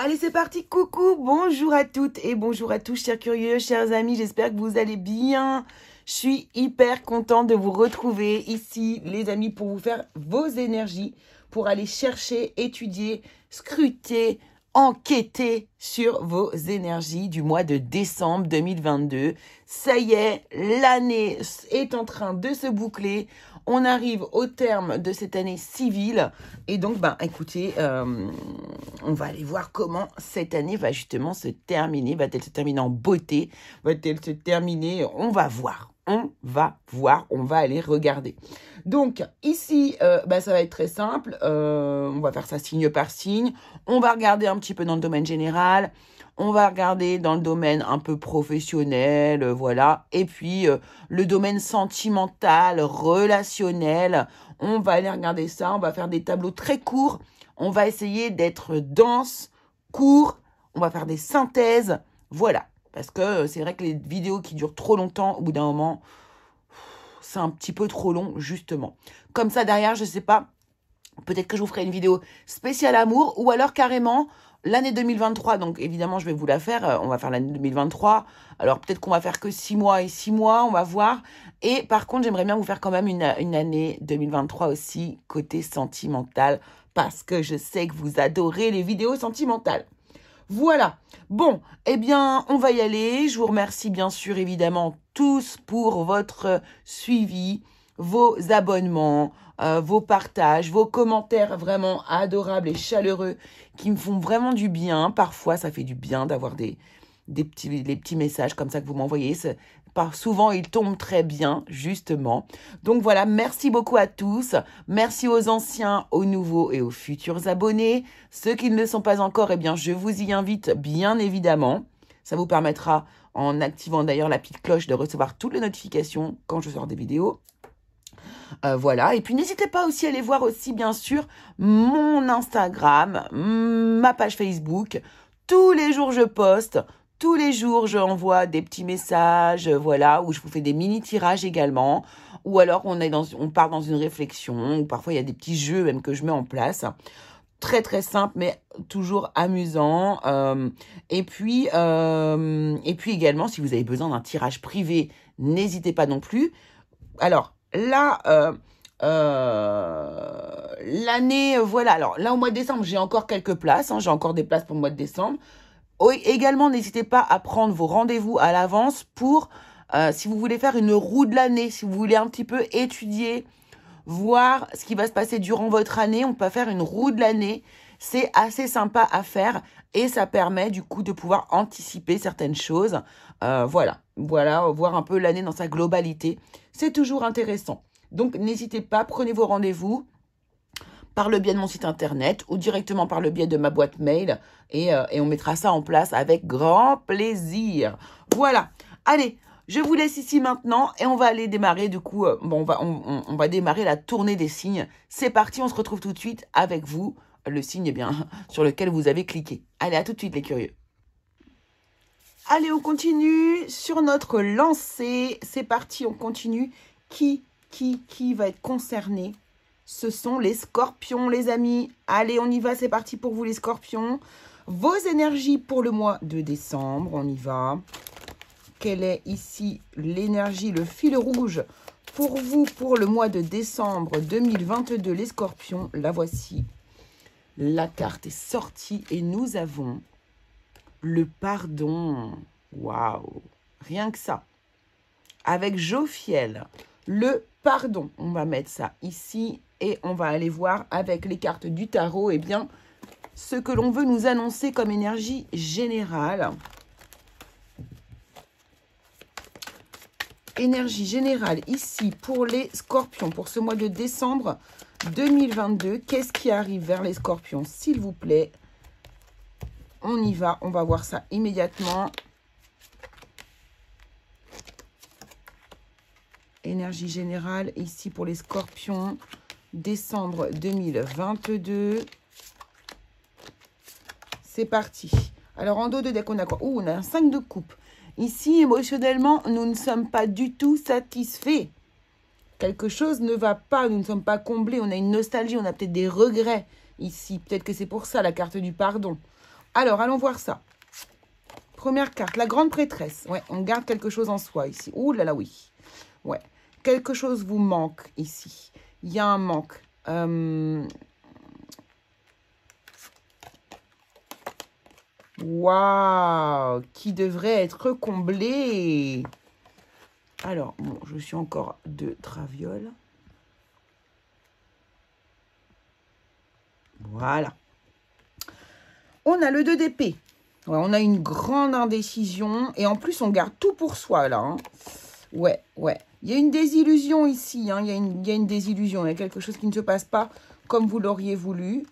Allez, c'est parti, coucou, bonjour à toutes et bonjour à tous, chers curieux, chers amis, j'espère que vous allez bien. Je suis hyper contente de vous retrouver ici, les amis, pour vous faire vos énergies, pour aller chercher, étudier, scruter, enquêter sur vos énergies du mois de décembre 2022. Ça y est, l'année est en train de se boucler. On arrive au terme de cette année civile. Et donc, écoutez, on va aller voir comment cette année va justement se terminer. Va-t-elle se terminer en beauté? Va-t-elle se terminer? On va voir. On va aller regarder. Donc, ici, ça va être très simple. On va faire ça signe par signe. On va regarder un petit peu dans le domaine général. On va regarder dans le domaine un peu professionnel, voilà. Et puis, le domaine sentimental, relationnel, on va aller regarder ça. On va faire des tableaux très courts. On va essayer d'être dense, court. On va faire des synthèses, voilà. Parce que c'est vrai que les vidéos qui durent trop longtemps, au bout d'un moment, c'est un petit peu trop long, justement. Comme ça, derrière, je sais pas, peut-être que je vous ferai une vidéo spéciale amour ou alors carrément l'année 2023. Donc, évidemment, je vais vous la faire. On va faire l'année 2023. Alors, peut-être qu'on va faire que 6 mois et 6 mois, on va voir. Et par contre, j'aimerais bien vous faire quand même une année 2023 aussi, côté sentimental, parce que je sais que vous adorez les vidéos sentimentales. Voilà. Bon, eh bien, on va y aller. Je vous remercie bien sûr, évidemment, tous pour votre suivi, vos abonnements, vos partages, vos commentaires vraiment adorables et chaleureux qui me font vraiment du bien. Parfois, ça fait du bien d'avoir des petits messages comme ça que vous m'envoyez. Souvent, ils tombent très bien, justement. Donc voilà, merci beaucoup à tous. Merci aux anciens, aux nouveaux et aux futurs abonnés. Ceux qui ne le sont pas encore, eh bien, je vous y invite, bien évidemment. Ça vous permettra, en activant d'ailleurs la petite cloche, de recevoir toutes les notifications quand je sors des vidéos. Voilà, et puis n'hésitez pas aussi à aller voir aussi, bien sûr, mon Instagram, ma page Facebook. Tous les jours, je poste. Tous les jours, je envoie des petits messages, voilà, où je vous fais des mini-tirages également. Ou alors, on part dans une réflexion, ou parfois, il y a des petits jeux même que je mets en place. Très, très simple, mais toujours amusant. Et puis également, si vous avez besoin d'un tirage privé, n'hésitez pas non plus. Alors, là, l'année, voilà. Alors, là, au mois de décembre, j'ai encore quelques places. J'ai encore des places pour le mois de décembre. Oui, également, n'hésitez pas à prendre vos rendez-vous à l'avance pour, si vous voulez faire une roue de l'année, si vous voulez un petit peu étudier, voir ce qui va se passer durant votre année, on peut faire une roue de l'année. C'est assez sympa à faire et ça permet du coup de pouvoir anticiper certaines choses. Voilà, voir un peu l'année dans sa globalité. C'est toujours intéressant. Donc, n'hésitez pas, prenez vos rendez-vous par le biais de mon site internet ou directement par le biais de ma boîte mail et on mettra ça en place avec grand plaisir. Voilà. Allez, je vous laisse ici maintenant et on va aller démarrer du coup, on va démarrer la tournée des signes. C'est parti, on se retrouve tout de suite avec vous, le signe sur lequel vous avez cliqué. Allez, à tout de suite les curieux. Allez, on continue sur notre lancée. C'est parti, on continue. Qui va être concerné? Ce sont les scorpions, les amis. Allez, on y va, c'est parti pour vous, les scorpions. Vos énergies pour le mois de décembre, on y va. Quelle est ici l'énergie, le fil rouge pour vous pour le mois de décembre 2022, les scorpions? La voici. La carte est sortie et nous avons le pardon. Waouh! Rien que ça. Avec Jophiel, le pardon. On va mettre ça ici et on va aller voir avec les cartes du tarot, eh bien, ce que l'on veut nous annoncer comme énergie générale. Énergie générale ici pour les scorpions, pour ce mois de décembre 2022. Qu'est-ce qui arrive vers les scorpions, s'il vous plaît? On y va, on va voir ça immédiatement. Énergie générale ici pour les scorpions, décembre 2022. C'est parti. Alors, en dos de deck, on a quoi? Oh, on a un 5 de coupe. Ici, émotionnellement, nous ne sommes pas du tout satisfaits. Quelque chose ne va pas, nous ne sommes pas comblés. On a une nostalgie, on a peut-être des regrets ici. Peut-être que c'est pour ça la carte du pardon. Alors, allons voir ça. Première carte, la grande prêtresse. Ouais, on garde quelque chose en soi ici. Ouh là là, oui. Ouais, quelque chose vous manque ici. Il y a un manque. Waouh, qui devrait être comblé. Alors, bon, je suis encore de traviole. Voilà. On a le 2 d'épée. Ouais, on a une grande indécision. Et en plus, on garde tout pour soi, là. Hein. Ouais, ouais. Il y a une désillusion ici. Hein. Il y a une désillusion. Il y a quelque chose qui ne se passe pas comme vous l'auriez voulu.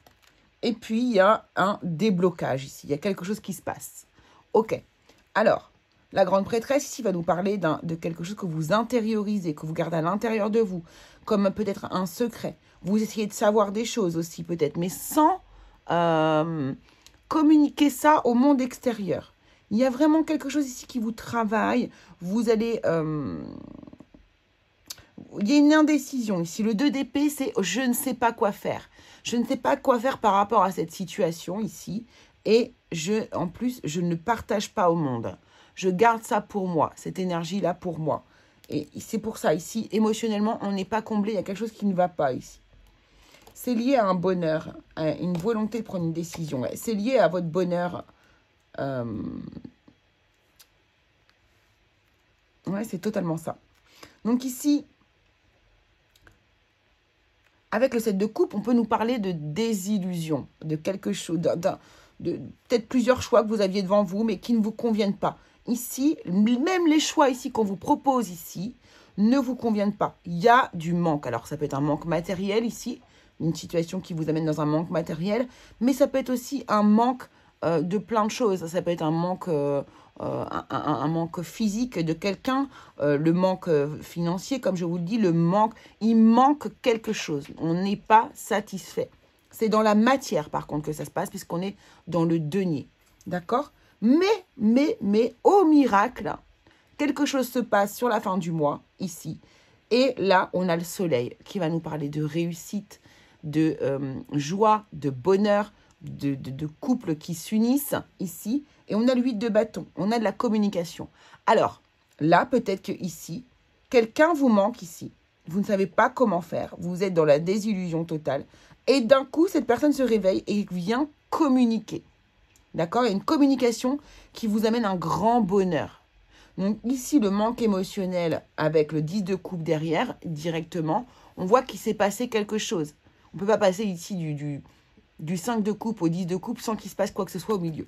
Et puis, il y a un déblocage ici. Il y a quelque chose qui se passe. Ok. Alors, la grande prêtresse ici va nous parler de quelque chose que vous intériorisez, que vous gardez à l'intérieur de vous, comme peut-être un secret. Vous essayez de savoir des choses aussi peut-être, mais sans communiquer ça au monde extérieur. Il y a vraiment quelque chose ici qui vous travaille. Vous allez... il y a une indécision ici. Le 2 d'épée, c'est « je ne sais pas quoi faire ». Je ne sais pas quoi faire par rapport à cette situation ici. Et en plus, je ne partage pas au monde. Je garde ça pour moi, cette énergie-là pour moi. Et c'est pour ça, ici, émotionnellement, on n'est pas comblé. Il y a quelque chose qui ne va pas ici. C'est lié à un bonheur, à une volonté de prendre une décision. C'est lié à votre bonheur. Ouais, c'est totalement ça. Donc ici... Avec le 7 de coupe, on peut nous parler de désillusion, de quelque chose, de peut-être plusieurs choix que vous aviez devant vous, mais qui ne vous conviennent pas. Ici, même les choix ici qu'on vous propose ici, ne vous conviennent pas. Il y a du manque. Alors, ça peut être un manque matériel ici, une situation qui vous amène dans un manque matériel, mais ça peut être aussi un manque de plein de choses. Ça peut être un manque... un manque physique de quelqu'un, le manque financier, comme je vous le dis, il manque quelque chose. On n'est pas satisfait. C'est dans la matière, par contre, que ça se passe, puisqu'on est dans le denier. D'accord? Mais, au miracle, quelque chose se passe sur la fin du mois, ici. Et là, on a le soleil qui va nous parler de réussite, de joie, de bonheur, de couples qui s'unissent ici. Et on a le 8 de bâton. On a de la communication. Alors, là, peut-être que ici, quelqu'un vous manque ici. Vous ne savez pas comment faire. Vous êtes dans la désillusion totale. Et d'un coup, cette personne se réveille et vient communiquer. D'accord? Il y a une communication qui vous amène un grand bonheur. Donc ici, le manque émotionnel avec le 10 de coupe derrière, directement, on voit qu'il s'est passé quelque chose. On ne peut pas passer ici du 5 de coupe au 10 de coupe sans qu'il se passe quoi que ce soit au milieu.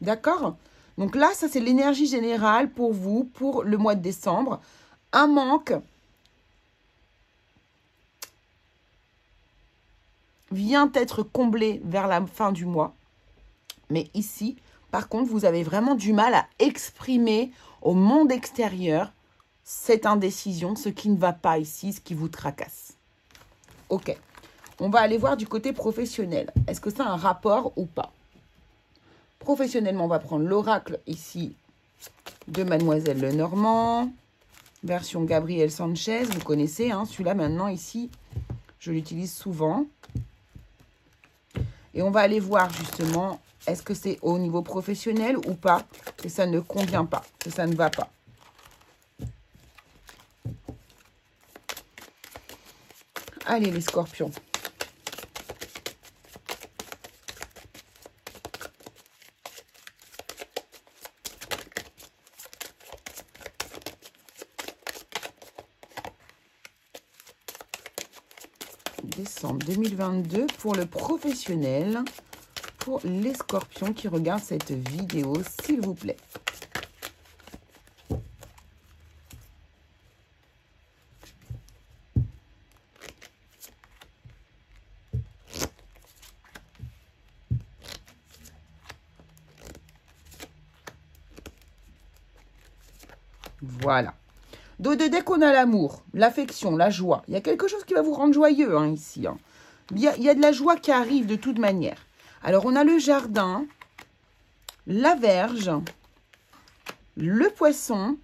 D'accord? Donc là, ça, c'est l'énergie générale pour vous, pour le mois de décembre. Un manque vient être comblé vers la fin du mois. Mais ici, par contre, vous avez vraiment du mal à exprimer au monde extérieur cette indécision, ce qui ne va pas ici, ce qui vous tracasse. Ok. On va aller voir du côté professionnel. Est-ce que ça a un rapport ou pas? Professionnellement, on va prendre l'oracle ici de Mademoiselle Lenormand. Version Gabriel Sanchez. Vous connaissez, hein, celui-là maintenant ici. Je l'utilise souvent. Et on va aller voir justement, est-ce que c'est au niveau professionnel ou pas, que ça ne convient pas, que ça ne va pas. Allez les scorpions. Décembre 2022 pour le professionnel, pour les scorpions qui regardent cette vidéo, s'il vous plaît. Voilà. Donc, dès qu'on a l'amour, l'affection, la joie, il y a quelque chose qui va vous rendre joyeux hein, ici. Hein. Il y a de la joie qui arrive de toute manière. Alors, on a le jardin, la verge, le poisson.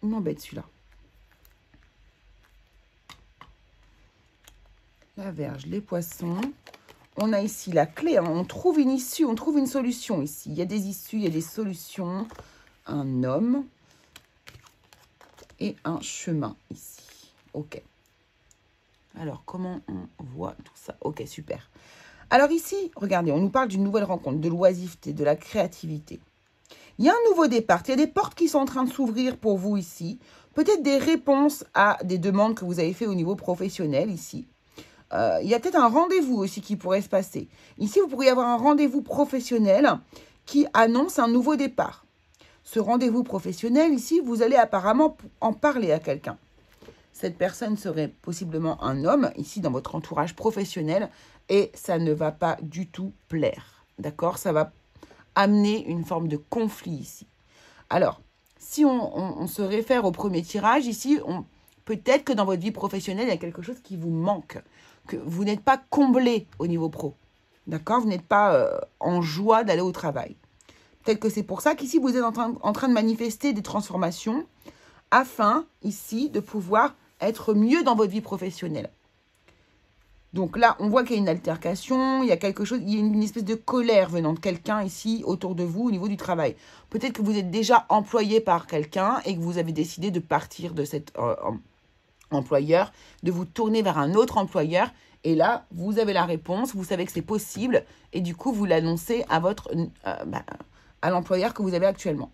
Il m'embête celui-là. La verge, les poissons. on a ici la clé. Hein. On trouve une issue, on trouve une solution ici. Il y a des issues, il y a des solutions. Un homme et un chemin ici. Ok. Alors, comment on voit tout ça? Ok, super. Alors ici, regardez, on nous parle d'une nouvelle rencontre, de l'oisiveté, de la créativité. Il y a un nouveau départ. Il y a des portes qui sont en train de s'ouvrir pour vous ici. Peut-être des réponses à des demandes que vous avez fait au niveau professionnel ici. Il y a peut-être un rendez-vous aussi qui pourrait se passer. Ici, vous pourriez avoir un rendez-vous professionnel qui annonce un nouveau départ. Ce rendez-vous professionnel, ici, vous allez apparemment en parler à quelqu'un. Cette personne serait possiblement un homme, ici, dans votre entourage professionnel, et ça ne va pas du tout plaire. D'accord? Ça va amener une forme de conflit ici. Alors, si on se réfère au premier tirage, ici, peut-être que dans votre vie professionnelle, il y a quelque chose qui vous manque, que vous n'êtes pas comblé au niveau pro. D'accord? Vous n'êtes pas en joie d'aller au travail. Peut-être que c'est pour ça qu'ici, vous êtes en train de manifester des transformations afin, ici, de pouvoir être mieux dans votre vie professionnelle. Donc là, on voit qu'il y a une altercation, il y a quelque chose, il y a une espèce de colère venant de quelqu'un ici autour de vous au niveau du travail. Peut-être que vous êtes déjà employé par quelqu'un et que vous avez décidé de partir de cet employeur, de vous tourner vers un autre employeur. Et là, vous avez la réponse, vous savez que c'est possible et du coup, vous l'annoncez à l'employeur que vous avez actuellement.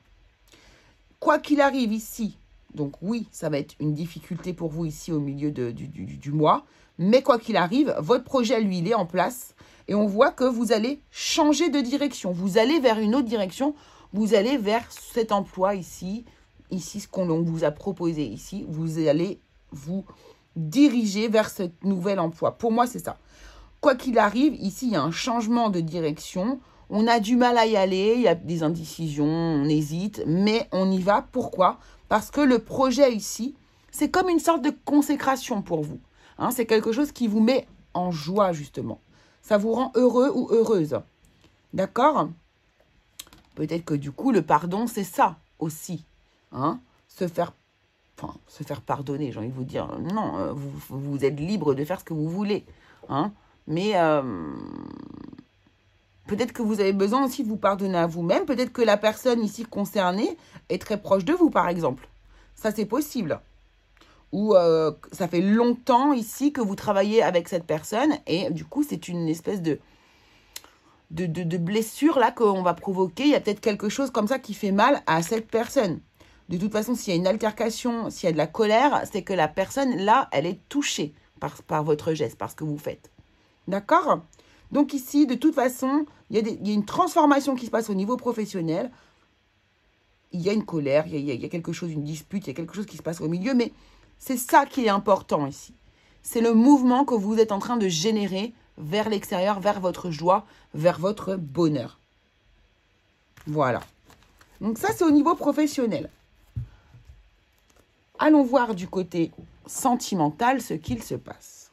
Quoi qu'il arrive ici, donc oui, ça va être une difficulté pour vous ici au milieu du mois, mais quoi qu'il arrive, votre projet, lui, il est en place et on voit que vous allez changer de direction. Vous allez vers une autre direction, vous allez vers cet emploi ici, ce qu'on vous a proposé ici, vous allez vous diriger vers ce nouvel emploi. Pour moi, c'est ça. Quoi qu'il arrive, ici, il y a un changement de direction. On a du mal à y aller, il y a des indécisions, on hésite, mais on y va. Pourquoi? Parce que le projet ici, c'est comme une sorte de consécration pour vous. Hein, c'est quelque chose qui vous met en joie, justement. Ça vous rend heureux ou heureuse. D'accord? Peut-être que du coup, le pardon, c'est ça aussi. Hein? Se faire pardonner, j'ai envie de vous dire. Non, vous êtes libre de faire ce que vous voulez. Hein? Mais peut-être que vous avez besoin aussi de vous pardonner à vous-même. Peut-être que la personne ici concernée est très proche de vous, par exemple. Ça, c'est possible. Ou ça fait longtemps ici que vous travaillez avec cette personne et du coup, c'est une espèce de blessure là qu'on va provoquer. Il y a peut-être quelque chose comme ça qui fait mal à cette personne. De toute façon, s'il y a une altercation, s'il y a de la colère, c'est que la personne, là, elle est touchée par votre geste, par ce que vous faites. D'accord? Donc ici, de toute façon, il y a une transformation qui se passe au niveau professionnel. Il y a une colère, il y a quelque chose, une dispute, il y a quelque chose qui se passe au milieu, mais c'est ça qui est important ici. C'est le mouvement que vous êtes en train de générer vers l'extérieur, vers votre joie, vers votre bonheur. Voilà. Donc ça, c'est au niveau professionnel. Allons voir du côté sentimental ce qu'il se passe.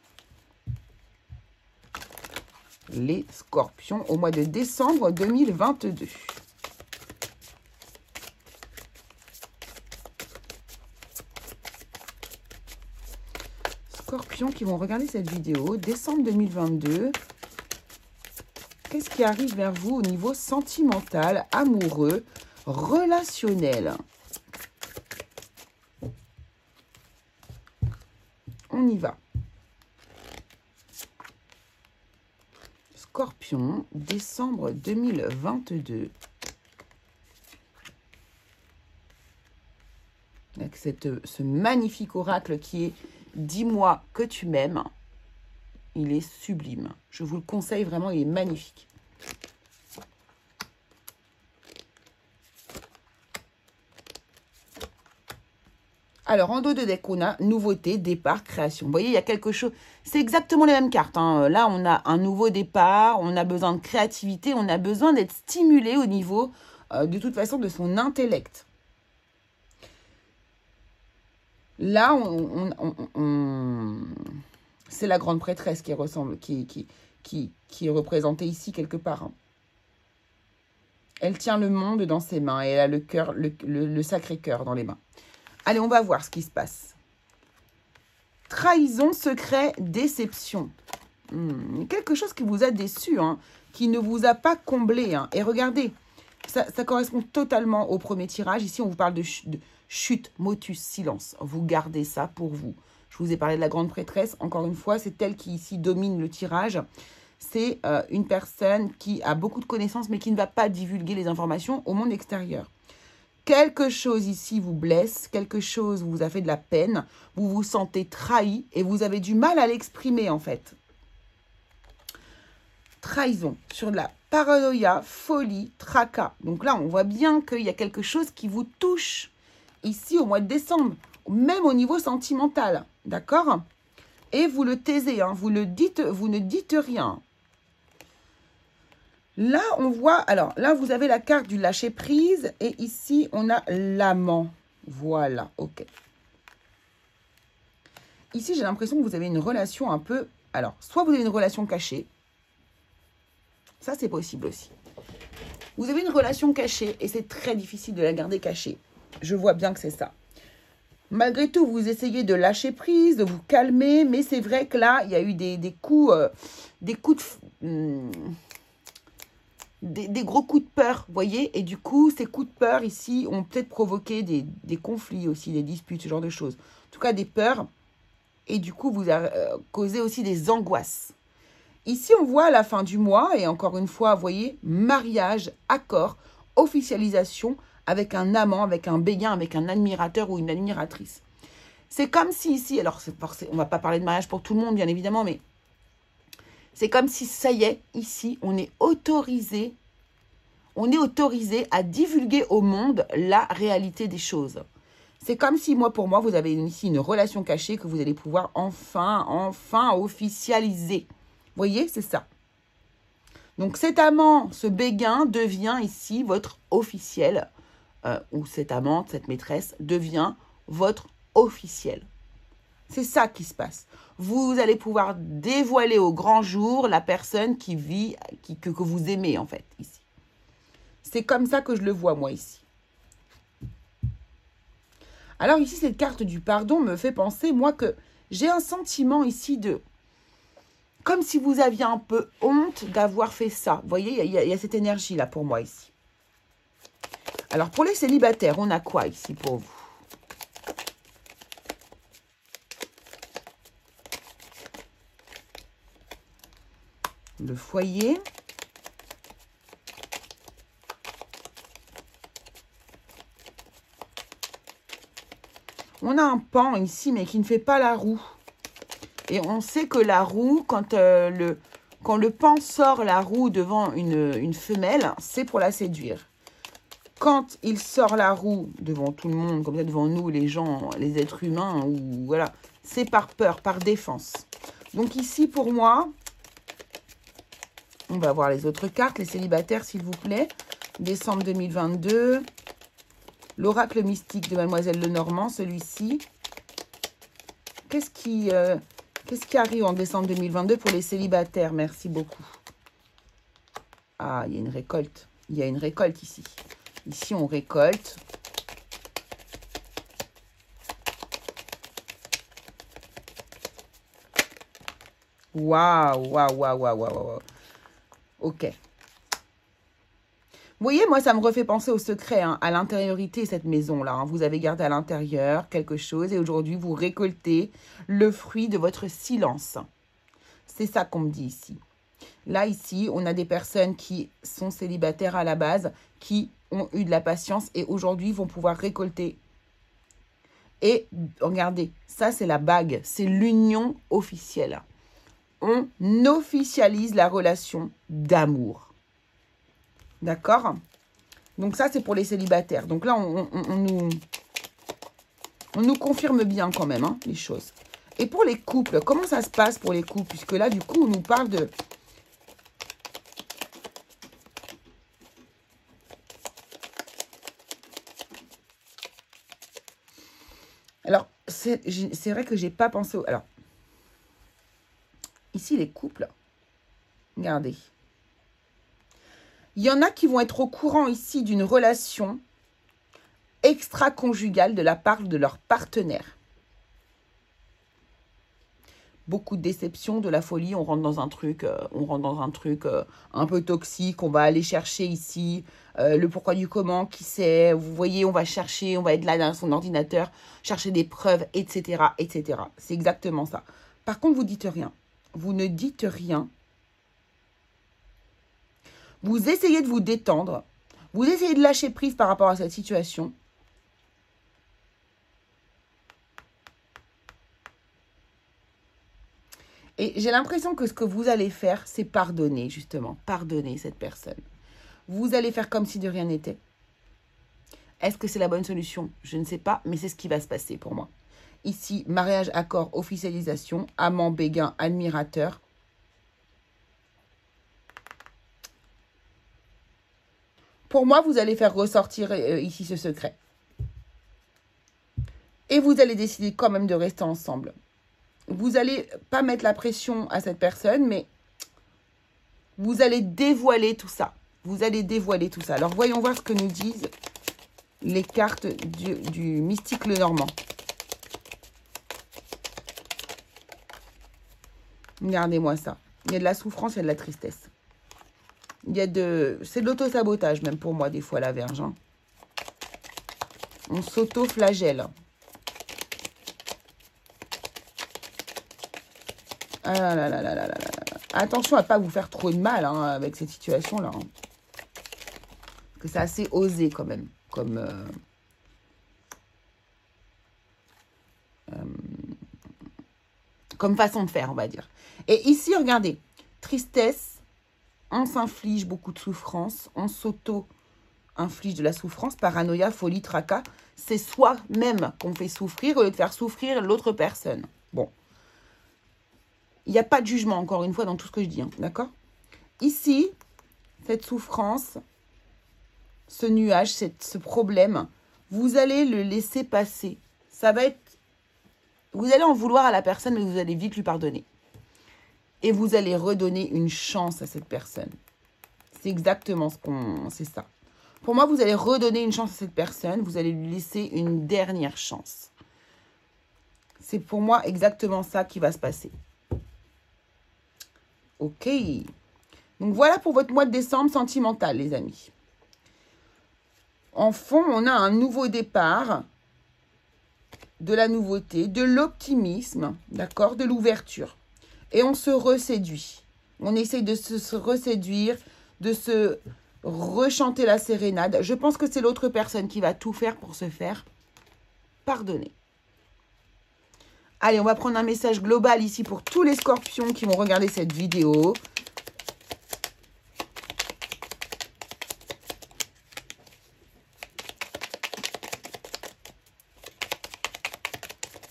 Les scorpions au mois de décembre 2022. Scorpions qui vont regarder cette vidéo, décembre 2022. Qu'est-ce qui arrive vers vous au niveau sentimental, amoureux, relationnel? On y va. Scorpion, décembre 2022. Avec ce magnifique oracle qui est « Dis-moi que tu m'aimes ». Il est sublime. Je vous le conseille vraiment, il est magnifique. Alors, en dos de deck, on a nouveauté, départ, création. Vous voyez, il y a quelque chose. C'est exactement les mêmes cartes. Hein. Là, on a un nouveau départ, on a besoin de créativité, on a besoin d'être stimulé au niveau, de toute façon, de son intellect. Là, c'est la grande prêtresse qui ressemble, qui est représentée ici quelque part. Hein. Elle tient le monde dans ses mains et elle a le cœur, le sacré cœur dans les mains. Allez, on va voir ce qui se passe. Trahison, secret, déception. Quelque chose qui vous a déçu, hein, qui ne vous a pas comblé. Hein. Et regardez, ça correspond totalement au premier tirage. Ici, on vous parle de chute, motus, silence. Vous gardez ça pour vous. Je vous ai parlé de la grande prêtresse. Encore une fois, c'est elle qui ici domine le tirage. C'est une personne qui a beaucoup de connaissances, mais qui ne va pas divulguer les informations au monde extérieur. Quelque chose ici vous blesse, quelque chose vous a fait de la peine, vous vous sentez trahi et vous avez du mal à l'exprimer en fait. Trahison, sur de la paranoïa, folie, tracas. Donc là, on voit bien qu'il y a quelque chose qui vous touche ici au mois de décembre, même au niveau sentimental, d'accord? Et vous le taisez, hein, vous ne dites rien. Là, on voit, alors là, vous avez la carte du lâcher-prise et ici, on a l'amant. Voilà, ok. Ici, j'ai l'impression que vous avez une relation un peu, alors, soit vous avez une relation cachée, ça, c'est possible aussi. Vous avez une relation cachée et c'est très difficile de la garder cachée. Je vois bien que c'est ça. Malgré tout, vous essayez de lâcher prise, de vous calmer, mais c'est vrai que là, il y a eu des coups des gros coups de peur, vous voyez. Et du coup, ces coups de peur ici ont peut-être provoqué des conflits aussi, des disputes, ce genre de choses. En tout cas, des peurs. Et du coup, vous a causé aussi des angoisses. Ici, on voit à la fin du mois, et encore une fois, vous voyez, mariage, accord, officialisation avec un amant, avec un béguin, avec un admirateur ou une admiratrice. C'est comme si ici, alors on ne va pas parler de mariage pour tout le monde, bien évidemment, mais c'est comme si, ça y est, ici, on est autorisé à divulguer au monde la réalité des choses. C'est comme si, pour moi, vous avez ici une relation cachée que vous allez pouvoir enfin officialiser. Vous voyez, c'est ça. Donc, cet amant, ce béguin, devient ici votre officiel. Ou cette amante, cette maîtresse, devient votre officiel. C'est ça qui se passe. Vous allez pouvoir dévoiler au grand jour la personne qui vit, que vous aimez, en fait, ici. C'est comme ça que je le vois, moi, ici. Alors, ici, cette carte du pardon me fait penser, moi, que j'ai un sentiment ici de... Comme si vous aviez un peu honte d'avoir fait ça. Vous voyez, il y a cette énergie-là pour moi, ici. Alors, pour les célibataires, on a quoi ici pour vous? Le foyer. On a un pan ici, mais qui ne fait pas la roue. Et on sait que la roue, quand le pan sort la roue devant une femelle, c'est pour la séduire. Quand il sort la roue devant tout le monde, comme ça devant nous, les gens, les êtres humains, ou voilà, c'est par peur, par défense. Donc ici, pour moi, on va voir les autres cartes, les célibataires, s'il vous plaît. Décembre 2022. L'oracle mystique de Mademoiselle Lenormand, celui-ci. Qu'est-ce qui arrive en décembre 2022 pour les célibataires? Merci beaucoup. Ah, il y a une récolte. Il y a une récolte ici. Ici, on récolte. Waouh, waouh, waouh, waouh, waouh. Ok. Vous voyez, moi, ça me refait penser au secret, hein, à l'intériorité, cette maison-là. Hein. Vous avez gardé à l'intérieur quelque chose et aujourd'hui, vous récoltez le fruit de votre silence. C'est ça qu'on me dit ici. Là, ici, on a des personnes qui sont célibataires à la base, qui ont eu de la patience et aujourd'hui vont pouvoir récolter. Et regardez, ça, c'est la bague, c'est l'union officielle. On officialise la relation d'amour. D'accord? Donc ça, c'est pour les célibataires. Donc là, on nous confirme bien quand même hein, les choses. Et pour les couples, comment ça se passe pour les couples? Puisque là, du coup, on nous parle de... Alors, c'est vrai que j'ai pas pensé... Alors, ici, les couples, regardez. Il y en a qui vont être au courant ici d'une relation extra-conjugale de la part de leur partenaire. beaucoup de déception, de la folie. On rentre dans un truc, un peu toxique. On va aller chercher ici le pourquoi du comment, qui c'est. Vous voyez, on va chercher, on va être là dans son ordinateur, chercher des preuves, etc., etc. C'est exactement ça. Par contre, vous dites rien. Vous ne dites rien. Vous essayez de vous détendre. Vous essayez de lâcher prise par rapport à cette situation. Et j'ai l'impression que ce que vous allez faire, c'est pardonner, justement. Pardonner cette personne. Vous allez faire comme si de rien n'était. Est-ce que c'est la bonne solution? Je ne sais pas, mais c'est ce qui va se passer pour moi. Ici, mariage, accord, officialisation, amant, béguin, admirateur. Pour moi, vous allez faire ressortir ici ce secret. Et vous allez décider quand même de rester ensemble. Vous n'allez pas mettre la pression à cette personne, mais vous allez dévoiler tout ça. Vous allez dévoiler tout ça. Alors, voyons voir ce que nous disent les cartes du mystique Lenormand. Regardez-moi ça. Il y a de la souffrance, il y a de la tristesse. C'est de l'auto-sabotage même pour moi, des fois, la Vierge. Hein. On s'auto-flagelle. Ah là là là là là là là. Attention à ne pas vous faire trop de mal hein, avec cette situation-là. Hein. Parce que c'est assez osé quand même. Comme façon de faire, on va dire. Et ici, regardez. Tristesse. On s'inflige beaucoup de souffrance. On s'auto-inflige de la souffrance. Paranoïa, folie, tracas. C'est soi-même qu'on fait souffrir au lieu de faire souffrir l'autre personne. Bon. Il n'y a pas de jugement, encore une fois, dans tout ce que je dis. Hein, d'accord? Ici, cette souffrance, ce nuage, ce problème, vous allez le laisser passer. Ça va être... Vous allez en vouloir à la personne, mais vous allez vite lui pardonner. Et vous allez redonner une chance à cette personne. C'est exactement c'est ça. Pour moi, vous allez redonner une chance à cette personne. Vous allez lui laisser une dernière chance. C'est pour moi exactement ça qui va se passer. Ok. Donc, voilà pour votre mois de décembre sentimental, les amis. En fond, on a un nouveau départ, de la nouveauté, de l'optimisme, d'accord, de l'ouverture. Et on se reséduit. On essaye de se reséduire, de se rechanter la sérénade. Je pense que c'est l'autre personne qui va tout faire pour se faire pardonner. Allez, on va prendre un message global ici pour tous les scorpions qui vont regarder cette vidéo.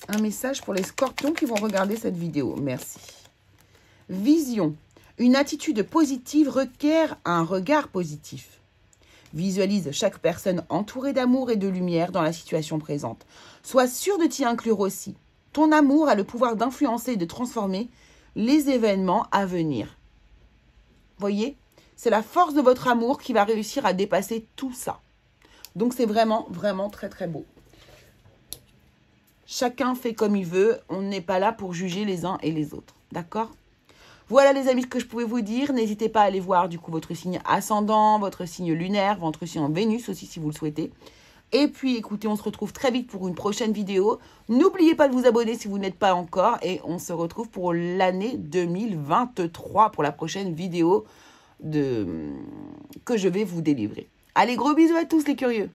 Un message pour les scorpions qui vont regarder cette vidéo. Merci. Vision. Une attitude positive requiert un regard positif. Visualise chaque personne entourée d'amour et de lumière dans la situation présente. Sois sûr de t'y inclure aussi. Ton amour a le pouvoir d'influencer et de transformer les événements à venir. Voyez, c'est la force de votre amour qui va réussir à dépasser tout ça. Donc, c'est vraiment, vraiment très, très beau. Chacun fait comme il veut. On n'est pas là pour juger les uns et les autres. D'accord? Voilà, les amis, ce que je pouvais vous dire. N'hésitez pas à aller voir, du coup, votre signe ascendant, votre signe lunaire, votre signe en Vénus aussi, si vous le souhaitez. Et puis, écoutez, on se retrouve très vite pour une prochaine vidéo. N'oubliez pas de vous abonner si vous n'êtes pas encore. Et on se retrouve pour l'année 2023, pour la prochaine vidéo que je vais vous délivrer. Allez, gros bisous à tous les curieux.